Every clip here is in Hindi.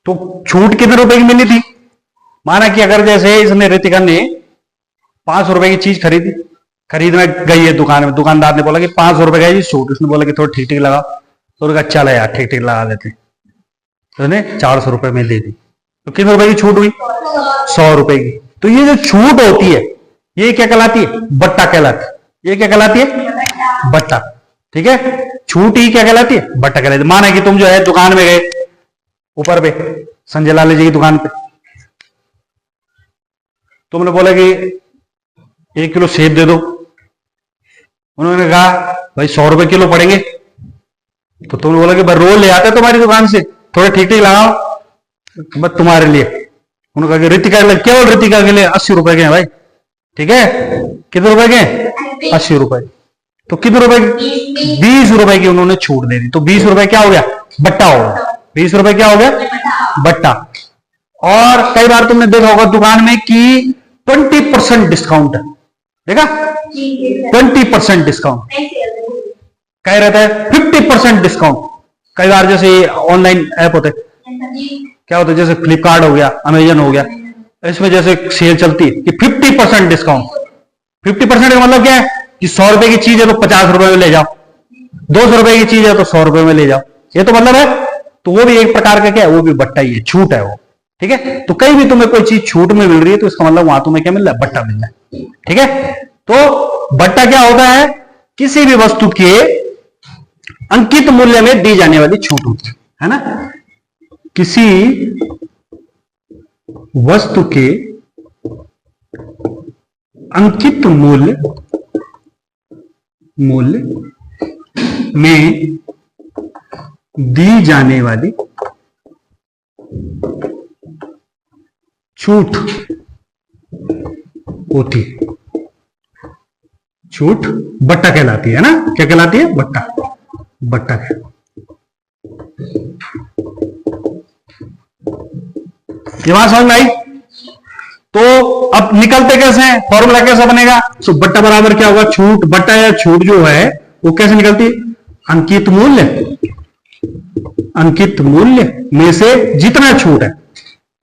तो छूट कितने रुपए की मिली थी? माना कि अगर जैसे इसने रितिका ने 500 रुपए की चीज खरीदने गई है दुकान में, दुकानदार ने बोला कि 500 रुपए का है जी छूट, उसने बोला कि थोड़ा ठीक ठीक लगा, तो उसने कहा चल यार ठीक ठीक लगा देते, तो उसने 400 रुपए में दे दी, तो कितने रुपए की छूट हुई? 100 रुपए की। तो ये जो छूट होती है ये क्या कहलाती है? बट्टा कहलाती है। ये क्या कहलाती है? बट्टा। ठीक है, छूट ही क्या कहलाती है? बट्टा कहलाती है। माना कि तुम जो है दुकान में गए ऊपर पे संजय लाल जी की दुकान पे, तुमने बोला कि 1 किलो सेब दे दो, उन्होंने कहा भाई 100 रुपए किलो पड़ेंगे, तो तुमने बोला कि भाई रोज ले आते तुम्हारी दुकान से, थोड़ा ठीक ठीक लगाओ बस तुम्हारे लिए। उन्होंने कहा कि रितिका केवल रितिका के लिए 80 रुपए के हैं भाई। ठीक है, कितने रुपए के? 80 रुपए। तो कितने रुपए? 20 रुपए की उन्होंने छूट दे दी, तो 20 रुपए क्या हो गया? बट्टा हो गया। 20 रुपए क्या हो गया? बट्टा। और कई बार तुमने देखा होगा दुकान में कि 20% डिस्काउंट है, देखा? 20% डिस्काउंट कह रहता है, 50% डिस्काउंट। कई बार जैसे ऑनलाइन ऐप होते क्या होता है, जैसे फ्लिपकार्ट हो गया, अमेजन हो गया, इसमें जैसे सेल चलती है कि 50% डिस्काउंट। 50% का मतलब क्या है कि 100 रुपए की चीज है तो 50 रुपए में ले जाओ, 200 रुपए की चीज है तो 100 रुपए में ले जाओ, ये तो मतलब है। तो वो भी एक प्रकार का क्या है? वो भी बट्टा ही है, छूट है वो। ठीक है, तो कहीं भी तुम्हें कोई चीज छूट में मिल रही है तो इसका मतलब वहां तुम्हें क्या मिल रहा है? बट्टा मिल रहा है। ठीक है, तो बट्टा क्या होता है? किसी भी वस्तु के अंकित मूल्य में दी जाने वाली छूट होती है ना। किसी वस्तु के अंकित मूल्य में दी जाने वाली छूट होती है, छूट बट्टा कहलाती है ना। क्या कहलाती है? बट्टा। बट्टा है। ये बात समझ में आई? तो अब निकलते कैसे हैं? फॉर्मूला कैसा बनेगा? तो बट्टा बराबर क्या होगा? छूट बट्टा या छूट जो है वो कैसे निकलती है? अंकित मूल्य में से जितना छूट है,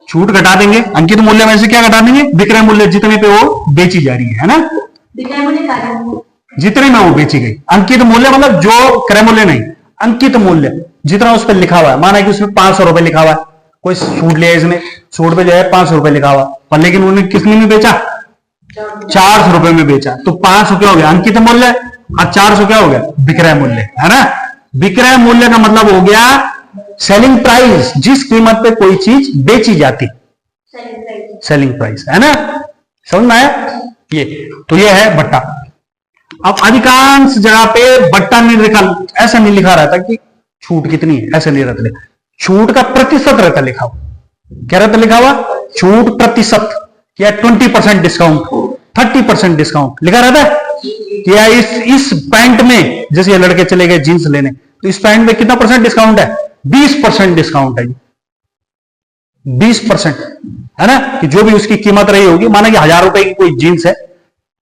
छूट घटा देंगे, अंकित मूल्य में से क्या घटा देंगे? विक्रय मूल्य, जितने पे वो बेची जा रही है ना, जितने में वो बेची गई। अंकित मूल्य मतलब जो क्रय मूल्य नहीं, अंकित मूल्य जितना उस पर लिखा हुआ है। माना कि उसमें 500 रुपए लिखा हुआ है, कोई सूट लिया इसने, सूट पे जो है 500 रुपए लिखा हुआ, पर लेकिन उन्होंने कितने में बेचा? 400 रुपए में बेचा, तो 500 क्या हो गया? अंकित मूल्य, और 400 क्या हो गया? विक्रय मूल्य, है ना। विक्रय मूल्य का मतलब हो गया सेलिंग प्राइस, जिस कीमत पे कोई चीज बेची जाती, सेलिंग प्राइस, है ना। समझ में आया? ये तो ये है बट्टा। अब अधिकांश जगह पे बट्टा नहीं लिखा, ऐसा नहीं लिखा रहता कि छूट कितनी है, ऐसा नहीं रहता, छूट का प्रतिशत रहता लिखा हुआ। क्या रहता लिखा हुआ? छूट प्रतिशत, या 20% डिस्काउंट, 30% डिस्काउंट लिखा रहता है। या इस पैंट में, जैसे ये लड़के चले गए जींस लेने, तो इस पैंट में कितना परसेंट डिस्काउंट है? 20% डिस्काउंट है, 20%, है ना। कि जो भी उसकी कीमत रही होगी, माना कि 1000 रुपए की कोई जींस है,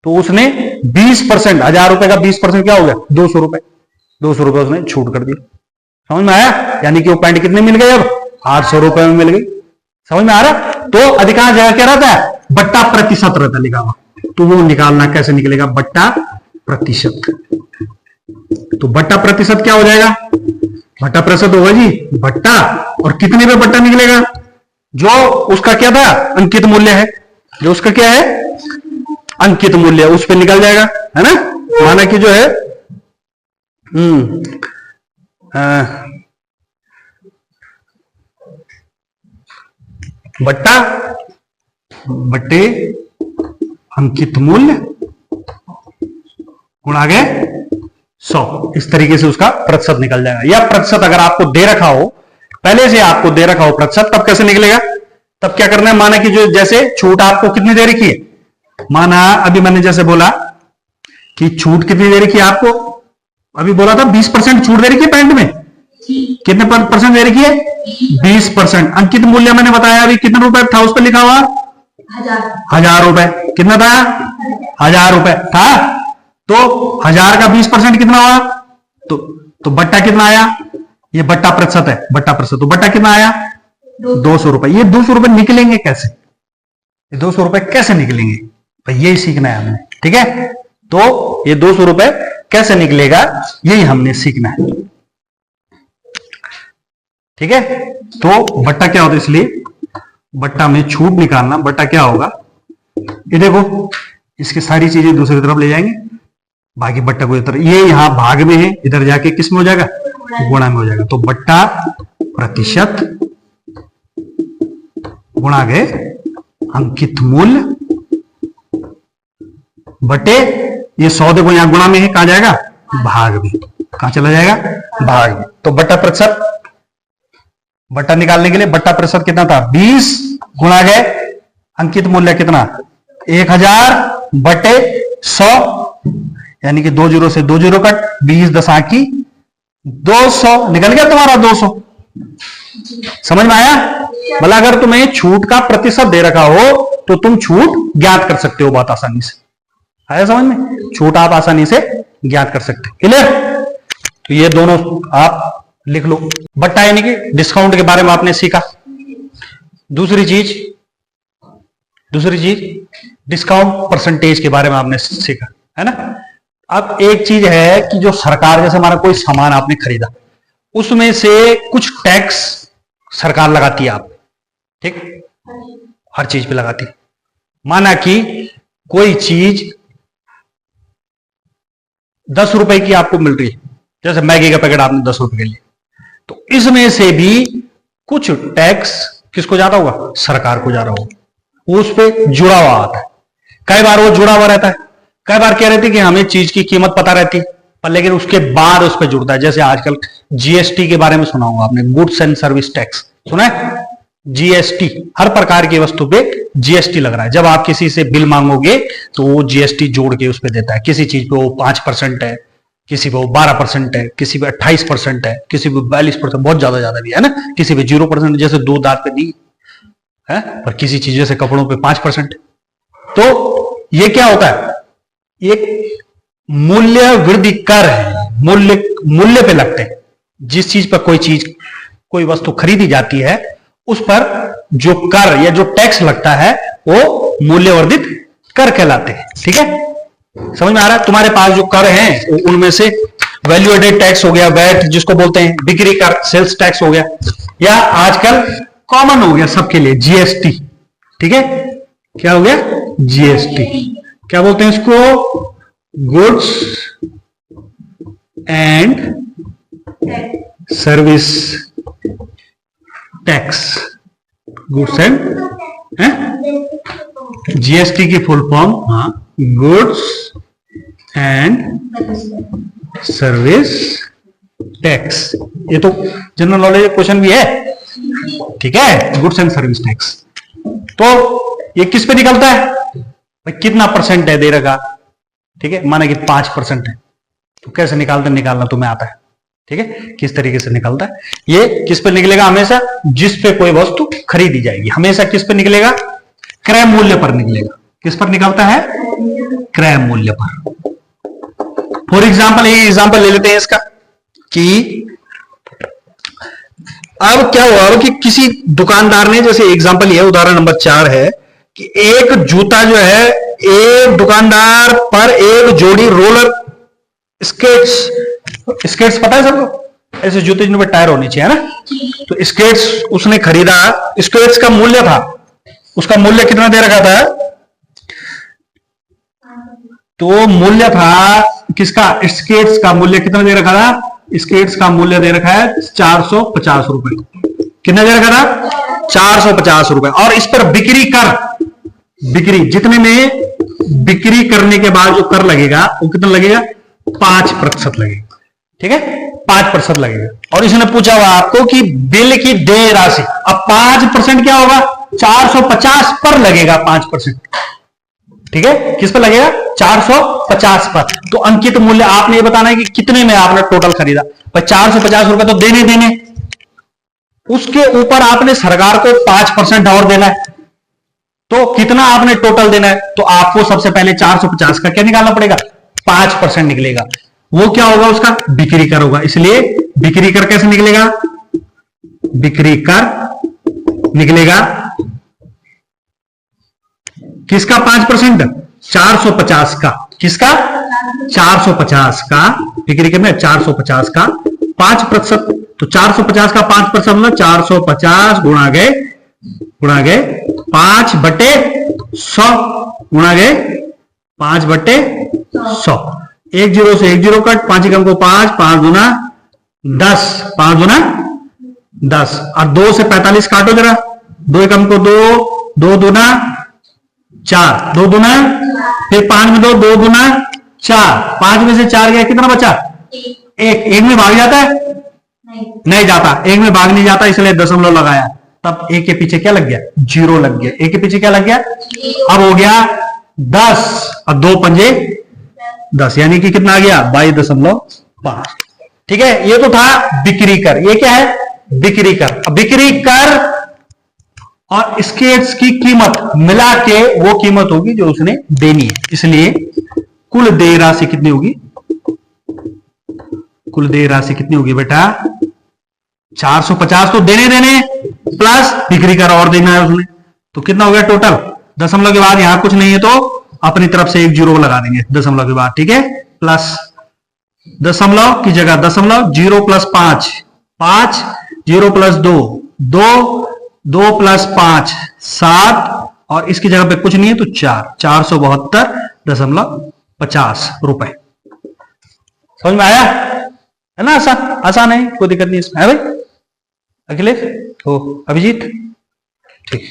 तो उसने 20%, 1000 रुपए का 20% क्या हो गया? 200 रुपए, 200 रुपए उसने छूट कर दी। समझ में आया? यानी कि वो पैंट कितने मिल गई? अब 800 रुपए में मिल गई। समझ में आ रहा? तो अधिकांश जगह क्या रहता है? बट्टा प्रतिशत रहता लिखा हुआ, तो वो निकालना कैसे निकलेगा? बट्टा प्रतिशत। तो बट्टा प्रतिशत क्या हो जाएगा? बट्टा प्रतिशत होगा जी बट्टा, और कितने पे बट्टा निकलेगा? जो उसका क्या था? अंकित मूल्य है, जो उसका क्या है? अंकित मूल्य, उस पे निकल जाएगा, है ना। माना कि जो है बट्टा बट्टे अंकित मूल्य गुणा गए 100, इस तरीके से उसका प्रतिशत निकल जाएगा। या प्रतिशत अगर आपको दे रखा हो, पहले से आपको दे रखा हो प्रतिशत, तब कैसे निकलेगा? तब क्या करना है? माना कि जो जैसे छूट आपको कितनी दे रखी है, माना अभी मैंने जैसे बोला कि छूट कितनी दे रखी है आपको, अभी बोला था 20% छूट दे रखी है पैंट में, कितने परसेंट दे रखी है? 20%। अंकित मूल्य मैंने बताया अभी कितने रुपए था उस पर लिखा हुआ? 1000 रुपए। कितना था? 1000 रुपए था। तो 1000 का 20% कितना हुआ? तो बट्टा कितना आया? ये बट्टा प्रतिशत है, बट्टा प्रतिशत। तो बट्टा कितना आया? 200 रुपए। ये 200 रुपए निकलेंगे कैसे, ये 200 रुपए कैसे निकलेंगे भाई, यही सीखना है हमने। ठीक है, तो ये 200 रुपए कैसे निकलेगा यही हमने सीखना है। ठीक है, तो बट्टा क्या होता है, इसलिए बट्टा में छूट निकालना, बट्टा क्या होगा, ये देखो इसकी सारी चीजें दूसरी तरफ ले जाएंगे, बाकी बट्टा को इधर, ये यहां भाग में है, इधर जाके किस में हो जाएगा, गुणा में हो जाएगा। तो बट्टा प्रतिशत गुणा गए अंकित मूल्य बटे, ये 100 देखो यहां गुणा में है, कहां जाएगा, भाग में, कहां चला जाएगा, भाग में। तो बट्टा प्रतिशत, बट्टा निकालने के लिए बट्टा प्रतिशत कितना था, 20 गुणा गए अंकित मूल्य कितना, 1000 बटे 100, यानी कि 2 जीरो से 2 जीरो कट, 20 दशा की 200, निकल गया तुम्हारा 200। समझ में आया, मतलब अगर तुम्हें छूट का प्रतिशत दे रखा हो तो तुम छूट ज्ञात कर सकते हो बहुत आसानी से। आया समझ में, छूट आप आसानी से ज्ञात कर सकते हो। क्लियर, तो ये दोनों आप लिख लो। बट्टा यानी कि डिस्काउंट के बारे में आपने सीखा। दूसरी चीज डिस्काउंट परसेंटेज के बारे में आपने सीखा, है ना। अब एक चीज है कि जो सरकार, जैसे हमारा कोई सामान आपने खरीदा, उसमें से कुछ टैक्स सरकार लगाती है आप, ठीक, हर चीज पे लगाती है। माना कि कोई चीज 10 रुपए की आपको मिल रही है, जैसे मैगी का पैकेट आपने 10 रुपए के लिए, तो इसमें से भी कुछ टैक्स किसको जाता होगा, सरकार को जा रहा होगा, वो उस पर जुड़ा हुआ आता है। कई बार वो जुड़ा हुआ रहता है, कई बार क्या रहती है कि हमें चीज की कीमत पता रहती है, पर लेकिन उसके बाद उस पर जुड़ता है। जैसे आजकल जीएसटी के बारे में सुना होगा आपने, गुड्स एंड सर्विस टैक्स सुना है, जीएसटी, हर प्रकार की वस्तु पे जीएसटी लग रहा है। जब आप किसी से बिल मांगोगे तो वो जीएसटी जोड़ के उस पर देता है। किसी चीज पे वो 5% है, किसी पे वो 12% है, किसी पे 28% है, किसी पे 42%, बहुत ज्यादा भी है ना, किसी पे 0%, जैसे दूध दांत पे दी है, पर किसी चीज जैसे कपड़ों पे 5%। तो ये क्या होता है, एक मूल्य वृद्धि कर है, मूल्य पे लगते हैं। जिस चीज पर कोई वस्तु खरीदी जाती है उस पर जो कर या जो टैक्स लगता है वो मूल्यवर्धित कर कहलाते हैं। ठीक है, समझ में आ रहा है। तुम्हारे पास जो कर हैं उनमें से वैल्यू एडेड टैक्स हो गया, वैट जिसको बोलते हैं, बिक्री कर, सेल्स टैक्स हो गया, या आजकल कॉमन हो गया सबके लिए जीएसटी। ठीक है, क्या हो गया, जीएसटी, क्या बोलते हैं इसको, goods and service tax, goods and, GST की फुल फॉर्म, हाँ, गुड्स एंड सर्विस टैक्स। ये तो जनरल नॉलेज क्वेश्चन भी है, ठीक है, गुड्स एंड सर्विस टैक्स। तो ये किस पे निकलता है भाई, कितना परसेंट है दे रखा, ठीक है, माना कि 5% है, तो कैसे निकालना तुम्हें आता है, ठीक है, किस तरीके से निकलता है। ये किस पे निकलेगा, हमेशा जिस पे कोई वस्तु खरीदी जाएगी, हमेशा किस पे निकलेगा, क्रय मूल्य पर निकलेगा। किस पर निकलता है, क्रय मूल्य पर। फॉर एग्जाम्पल, ये एग्जाम्पल ले लेते हैं इसका कि अब क्या हुआ कि किसी दुकानदार ने, जैसे एग्जाम्पल ये उदाहरण नंबर 4 है कि एक जूता जो है, एक दुकानदार पर एक जोड़ी रोलर स्केट्स पता है सबको, ऐसे जूते जिन पर टायर होनी चाहिए, है ना। तो स्केट्स उसने खरीदा, स्केट्स का मूल्य था, उसका मूल्य कितना दे रखा था, तो मूल्य था किसका, स्केट्स का मूल्य कितना दे रखा था, स्केट्स का मूल्य दे रखा है 450 रुपए। कितना दे रखा था, 450 रुपए। और इस पर बिक्री कर, बिक्री जितने में बिक्री करने के बाद जो कर लगेगा वो कितना लगेगा, 5% लगेगा। ठीक है, 5% लगेगा। और इसने पूछा हुआ आपको कि बिल की देय राशि, अब 5% क्या होगा, 450 पर लगेगा 5%। ठीक है, किस पर लगेगा, 450 पर। तो अंकित मूल्य आपने ये बताना है कि कितने में आपने टोटल खरीदा, पर 450 रुपए तो देने, उसके ऊपर आपने सरकार को 5% और देना है। तो कितना आपने टोटल देना है, तो आपको सबसे पहले 450 का क्या निकालना पड़ेगा, 5% निकलेगा। वो क्या होगा, उसका बिक्री कर होगा। इसलिए बिक्री कर कैसे निकलेगा, बिक्री कर निकलेगा किसका 5%? 450 का। किसका? 450 का। बिक्री करना है 450 का 5%। तो 450 का 5% मतलब 450 गुणा गए 5/100 गुणा गए 5/100। 1 0 से 1 0 कट, 5 एकम को 5, 5 दूना 10, 5 दूना 10 और 2 से 45 काटो जरा। 2 एकम को 2, 2 दूना 4, 2 दूना, फिर 5 में 2, 2 दूना 4, 5 में से 4 गया, कितना बचा? 1 में भाग जाता है? नहीं जाता। 1 में भाग नहीं जाता, इसलिए दशमलव लगाया। तब 1 के पीछे क्या लग गया? 0 लग गया। 1 के पीछे क्या लग गया? अब हो गया 10 और 2 पंजे 10, यानी कि कितना आ गया? 22.5। ठीक है, ये तो था बिक्री कर। ये क्या है? बिक्री कर। बिक्री कर और इसकी कीमत मिला के वो कीमत होगी जो उसने देनी है। इसलिए कुल देय राशि कितनी होगी? कुल देय राशि कितनी होगी बेटा? 450 तो देने प्लस बिक्री कर और देना है उसने, तो कितना हो गया टोटल? दशमलव के बाद यहां कुछ नहीं है तो अपनी तरफ से 1 0 लगा देंगे दशमलव के बाद। ठीक है, प्लस दशमलव की जगह दशमलव, 0 + 5, 5, 0 + 2, 2, 2 + 5, 7 और इसकी जगह पे कुछ नहीं है तो 4, 472.50 रुपए। समझ में आया है ना? आसान है, कोई दिक्कत नहीं इसमें है भाई। अखिलेश हो, अभिजीत, ठीक।